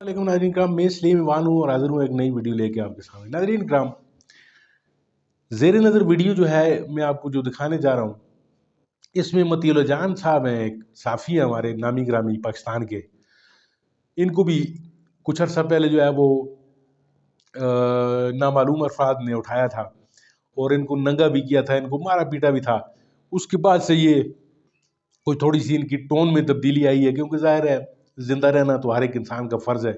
वालेकुम नाज़रीन कराम, मैं सलीम ईमान हूँ और हाज़िर हूँ एक नई वीडियो लेके आपके सामने। नाज़रीन कराम, ज़ेर नज़र वीडियो जो है मैं आपको जो दिखाने जा रहा हूँ, इसमें मतीउल जान साहब हैं, एक साफ़ी है हमारे नामी ग्रामी पाकिस्तान के। इनको भी कुछ अर्सा पहले जो है वो नामालूम अफराद ने उठाया था और इनको नंगा भी किया था, इनको मारा पीटा भी था। उसके बाद से ये कोई थोड़ी सी इनकी टोन में तब्दीली आई है, क्योंकि ज़ाहिर है ज़िंदा रहना तो हर एक इंसान का फ़र्ज़ है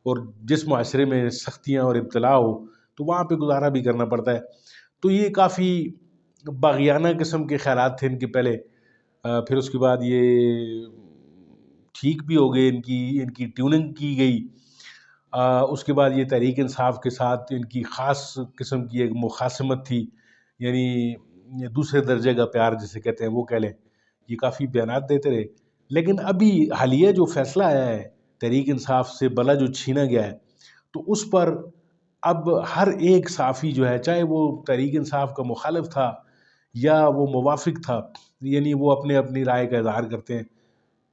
और जिस माशरे में सख्तियाँ और इब्तला हो तो वहाँ पे गुजारा भी करना पड़ता है। तो ये काफ़ी बाग़ियाना किस्म के ख़यालात थे इनके पहले। फिर उसके बाद ये ठीक भी हो गए, इनकी ट्यूनिंग की गई। उसके बाद ये तहरीक इंसाफ के साथ इनकी ख़ास किस्म की एक मुखासमत थी, यानी ये दूसरे दर्जे का प्यार जिसे कहते हैं वो कह लें। ये काफ़ी बयानात देते रहे, लेकिन अभी हालिया जो फैसला आया है तहरीक इंसाफ से बला जो छीना गया है, तो उस पर अब हर एक साफ़ी जो है, चाहे वो तहरीक इंसाफ का मुखालिफ था या वो मुवाफिक था, यानी वो अपने अपनी राय का इज़हार करते हैं।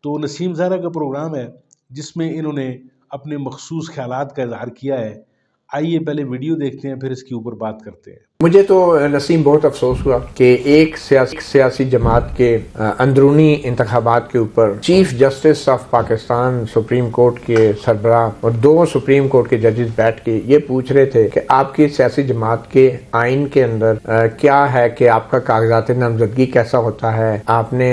तो नसीम ज़ारा का प्रोग्राम है जिसमें इन्होंने अपने मखसूस ख़यालात का इज़हार किया है। आइए पहले वीडियो देखते हैं, फिर इसके ऊपर बात करते हैं। मुझे तो नसीम बहुत अफसोस हुआ कि एक सियासी जमात के अंदरूनी इंतखाबात के ऊपर chief justice of Pakistan supreme court के सरबराह और 2 सुप्रीम कोर्ट के जजेस बैठ के ये पूछ रहे थे कि आपकी सियासी जमात के आइन के अंदर क्या है कि आपका कागजात नामजदगी कैसा होता है, आपने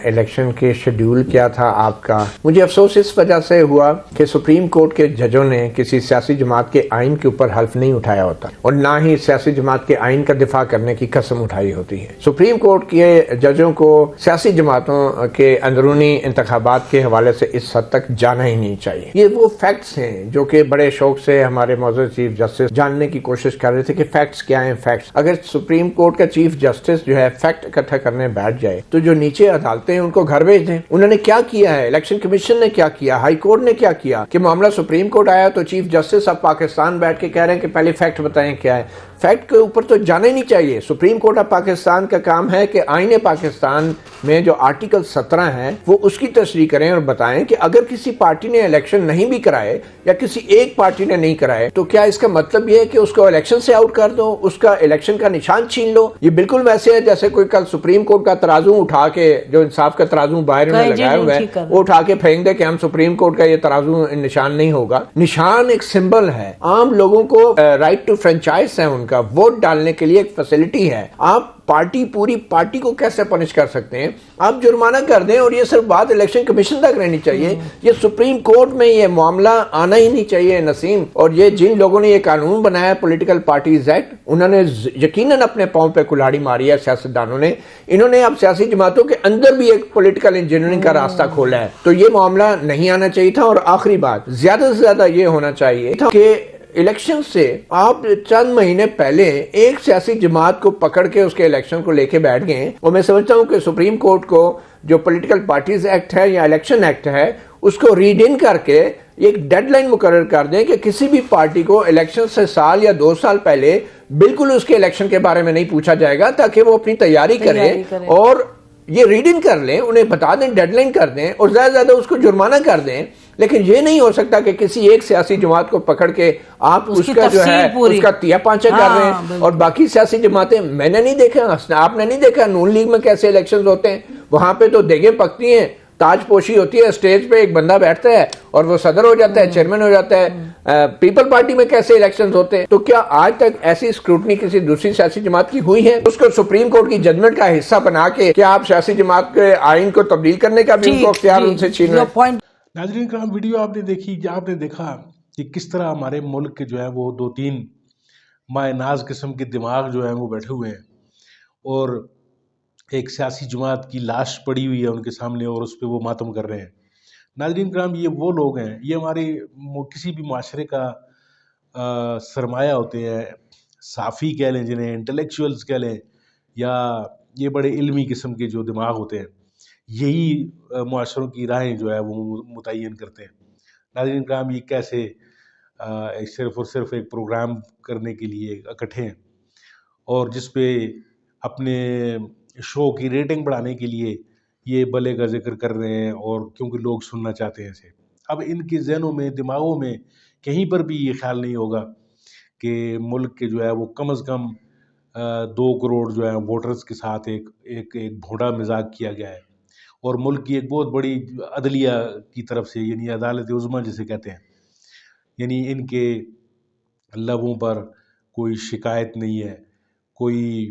इलेक्शन के शेड्यूल क्या था आपका। मुझे अफसोस इस वजह से हुआ कि सुप्रीम कोर्ट के जजों ने किसी सियासी जमात के आइन के ऊपर हल्फ नहीं उठाया होता और ना ही सियासी जमात के आइन का दिफा करने की कसम उठाई होती है। सुप्रीम कोर्ट के जजों को सियासी जमातों के अंदरूनी इंतखाबात के हवाले से इस हद तक जाना ही नहीं चाहिए। ये वो फैक्ट्स हैं जो कि बड़े शौक से हमारे मौजूद चीफ जस्टिस जानने की कोशिश कर रहे थे कि फैक्ट्स क्या हैं। फैक्ट्स, अगर सुप्रीम कोर्ट का चीफ जस्टिस जो है फैक्ट इकट्ठा करने बैठ जाए तो जो नीचे अदालतें हैं उनको घर भेज दें। उन्होंने क्या किया है, इलेक्शन कमीशन ने क्या किया, हाई कोर्ट ने क्या किया कि मामला सुप्रीम कोर्ट आया तो चीफ जस्टिस ऑफ पाकिस्तान बैठ के कह रहे हैं कि पहले फैक्ट बताएं क्या है। फैक्ट के ऊपर तो जाना ही नहीं चाहिए। सुप्रीम कोर्ट ऑफ पाकिस्तान का काम है कि आईने पाकिस्तान में जो आर्टिकल 17 है वो उसकी तशरीह करें और बताएं कि अगर किसी पार्टी ने इलेक्शन नहीं भी कराए या किसी एक पार्टी ने नहीं कराए तो क्या इसका मतलब ये है कि उसको इलेक्शन से आउट कर दो, उसका इलेक्शन का निशान छीन लो। ये बिल्कुल वैसे है जैसे कोई कल सुप्रीम कोर्ट का तराजू उठा के, जो इंसाफ का तराजू बाहर में लगाया हुआ है, वो उठा के फेंक दे कि हम सुप्रीम कोर्ट का ये तराजू निशान नहीं होगा। निशान एक सिंबल है, आम लोगों को राइट टू फ्रेंचाइज है, उनका वोट डालने के लिए एक फैसिलिटी है। आप पूरी पार्टी को कैसे पनिश कर सकते हैं? आप जुर्माना कर दें और ये सिर्फ बात इलेक्शन कमीशन तक रहनी चाहिए। ये सुप्रीम कोर्ट में ये मामला आना ही नहीं चाहिए नसीम। और ये जिन लोगों ने ये कानून बनाया पॉलिटिकल पार्टीज एक्ट, उन्होंने यकीनन अपने पांव पे कुल्हाड़ी मारी है सियासतदानों ने। इन्होंने अब सियासी जमातों के अंदर भी एक पॉलिटिकल इंजीनियरिंग का रास्ता खोला है। तो ये मामला नहीं आना चाहिए था। और आखिरी बात, ज्यादा से ज्यादा ये होना चाहिए था कि इलेक्शन से आप चंद महीने पहले एक सियासी जमात को पकड़ के उसके इलेक्शन को लेके बैठ गए। और मैं समझता हूं कि सुप्रीम कोर्ट को जो पॉलिटिकल पार्टीज एक्ट है या इलेक्शन एक्ट है उसको रीड इन करके एक डेडलाइन मुकर्रर कर दें कि किसी भी पार्टी को इलेक्शन से साल या 2 साल पहले बिल्कुल उसके इलेक्शन के बारे में नहीं पूछा जाएगा, ताकि वो अपनी तैयारी करें और ये रीड इन कर लें, उन्हें बता दें, डेडलाइन कर दें और ज्यादा ज्यादा उसको जुर्माना कर दें। लेकिन ये नहीं हो सकता कि किसी एक सियासी जमात को पकड़ के आप उसका जो है उसका तिया पांचा कर रहे हैं और बाकी सियासी जमातें, मैंने नहीं देखा, आपने नहीं देखा नून लीग में कैसे इलेक्शंस होते हैं। वहां पे तो देगें पकती हैं, ताजपोशी होती है, स्टेज पे एक बंदा बैठता है और वो सदर हो जाता है, चेयरमैन हो जाता है। पीपल पार्टी में कैसे इलेक्शंस होते हैं? तो क्या आज तक ऐसी स्क्रूटनी किसी दूसरी सियासी जमात की हुई है? उसको सुप्रीम कोर्ट की जजमेंट का हिस्सा बना के क्या आप सियासी जमात के आइन को तब्दील करने का भी उनको अख्तियार उनसे छीन रहे हैं? नाज़रीन कराम, वीडियो आपने देखी, आपने देखा कि किस तरह हमारे मुल्क के जो है वो 2-3 मायनाज किस्म के दिमाग जो है वो बैठे हुए हैं और एक सियासी जमात की लाश पड़ी हुई है उनके सामने और उस पर वो मातम कर रहे हैं। नाज़रीन कराम, ये वो लोग हैं, ये हमारे किसी भी माशरे का सरमाया होते हैं, साफ़ी कह लें जिन्हें, इंटेलेक्चुअल्स कह लें, या ये बड़े इल्मी किस्म के जो दिमाग होते हैं, यही मुआशरों की राहें जो है वो मुतय्यन करते हैं। नाज़रीन कराम, ये कैसे सिर्फ़ और सिर्फ एक प्रोग्राम करने के लिए इकट्ठे हैं और जिस पे अपने शो की रेटिंग बढ़ाने के लिए ये भले का जिक्र कर रहे हैं और क्योंकि लोग सुनना चाहते हैं इसे। اب ان کے ذہنوں میں دماغوں میں کہیں پر بھی یہ خیال نہیں ہوگا کہ ملک کے جو ہے وہ کم از کم 2 کروڑ جو ہے ووٹرز کے ساتھ ایک بھونڈا مزاج کیا گیا ہے، اور ملک کی ایک بہت بڑی عدلیہ کی طرف سے، یعنی عدالت عظمیٰ جسے کہتے ہیں، یعنی ان کے لبوں پر کوئی شکایت نہیں ہے، کوئی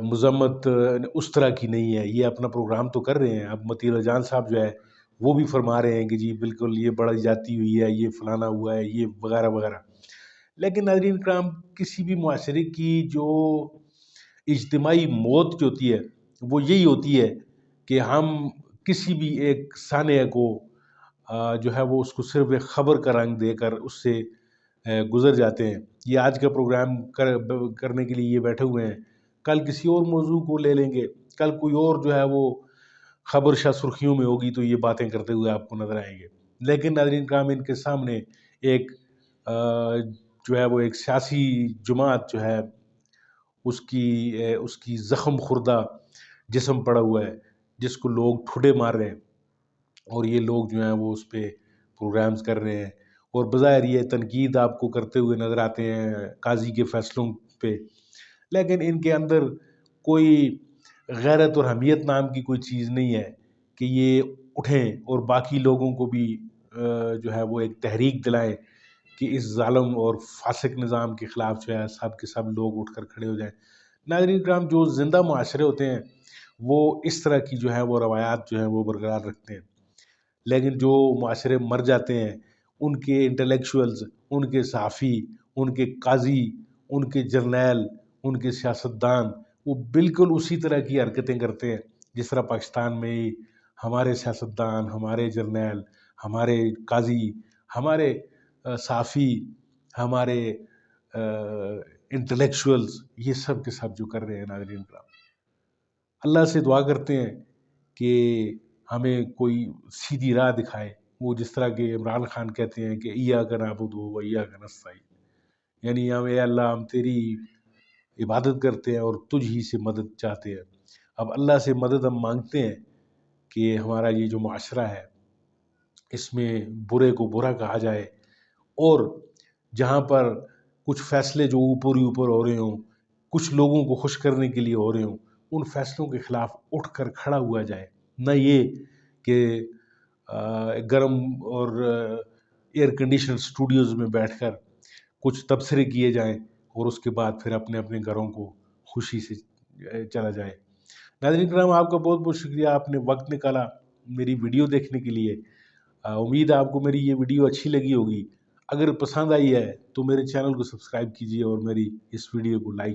مذمت اس طرح کی نہیں ہے. یہ اپنا پروگرام تو کر رہے ہیں. اب مطیع جان صاحب جو ہے وہ بھی فرما رہے ہیں کہ جی بالکل یہ بڑی جاتی ہوئی ہے، یہ فلانا ہوا ہے، یہ وغیرہ وغیرہ. لیکن ناظرین کرام، کسی بھی معاشرے کی جو اجتماعی موت جو ہوتی ہے وہ یہی ہوتی ہے کہ ہم کسی بھی ایک سانحہ کو جو ہے وہ اس کو صرف ایک خبر کا رنگ دے کر اس سے گزر جاتے ہیں. یہ آج کا پروگرام کرنے کے لیے یہ بیٹھے ہوئے ہیں، کل کسی اور موضوع کو لے لیں گے، کل کوئی اور جو ہے وہ خبر شاہ سرخیوں میں ہوگی تو یہ باتیں کرتے ہوئے آپ کو نظر آئیں گے. لیکن ناظرین کرام، ان کے سامنے ایک جو ہے وہ ایک سیاسی جماعت جو ہے اس کی زخم خوردہ جسم پڑا ہوا ہے، جس کو لوگ ٹھوڈے مار رہے ہیں، اور یہ لوگ جو ہیں وہ اس پہ پروگرامز کر رہے ہیں، اور بظاہر یہ تنقید آپ کو کرتے ہوئے نظر آتے ہیں قاضی کے فیصلوں پہ، لیکن ان کے اندر کوئی غیرت اور حمیت نام کی کوئی چیز نہیں ہے کہ یہ اٹھیں اور باقی لوگوں کو بھی جو ہے وہ ایک تحریک دلائیں کہ اس ظالم اور فاسق نظام کے خلاف جو ہے سب کے سب لوگ اٹھ کر کھڑے ہو جائیں. ناظرین کرام، جو زندہ معاشرے ہوتے ہیں وہ اس طرح کی جو ہے وہ روایات جو ہیں وہ برقرار رکھتے ہیں، لیکن جو معاشرے مر جاتے ہیں ان کے انٹلیکچوئلز، ان کے صحافی، ان کے قاضی، ان کے جرنیل، ان کے سیاستدان وہ بالکل اسی طرح کی حرکتیں کرتے ہیں جس طرح پاکستان میں ہمارے سیاستدان، ہمارے جرنیل، ہمارے قاضی، ہمارے صحافی، ہمارے انٹلیکچوئلز، یہ سب کے سب جو کر رہے ہیں. ناظرین کرام، اللہ سے دعا کرتے ہیں کہ ہمیں کوئی سیدھی راہ دکھائے. وہ جس طرح کہ عمران خان کہتے ہیں کہ ایاک نعبد و ایاک نستعین، یعنی اے اللہ، ہم تیری عبادت کرتے ہیں اور تجھ ہی سے مدد چاہتے ہیں. اب اللہ سے مدد ہم مانگتے ہیں کہ ہمارا یہ جو معاشرہ ہے اس میں برے کو برا کہا جائے، اور جہاں پر کچھ فیصلے جو اوپر ہی اوپر ہو رہے ہوں، کچھ لوگوں کو خوش کرنے کے لیے ہو رہے ہوں، ان فیصلوں کے خلاف اٹھ کر کھڑا ہوا جائے. نہ یہ کہ گرم اور ایئر کنڈیشن اسٹوڈیوز میں بیٹھ کر کچھ تبصرے کیے جائیں اور اس کے بعد پھر اپنے اپنے گھروں کو خوشی سے چلا جائے. ناظرین کرام، آپ کا بہت بہت شکریہ، آپ نے وقت نکالا میری ویڈیو دیکھنے کے لیے. امید ہے آپ کو میری یہ ویڈیو اچھی لگی ہوگی. اگر پسند آئی ہے تو میرے چینل کو سبسکرائب کیجیے اور میری اس ویڈیو کو لائک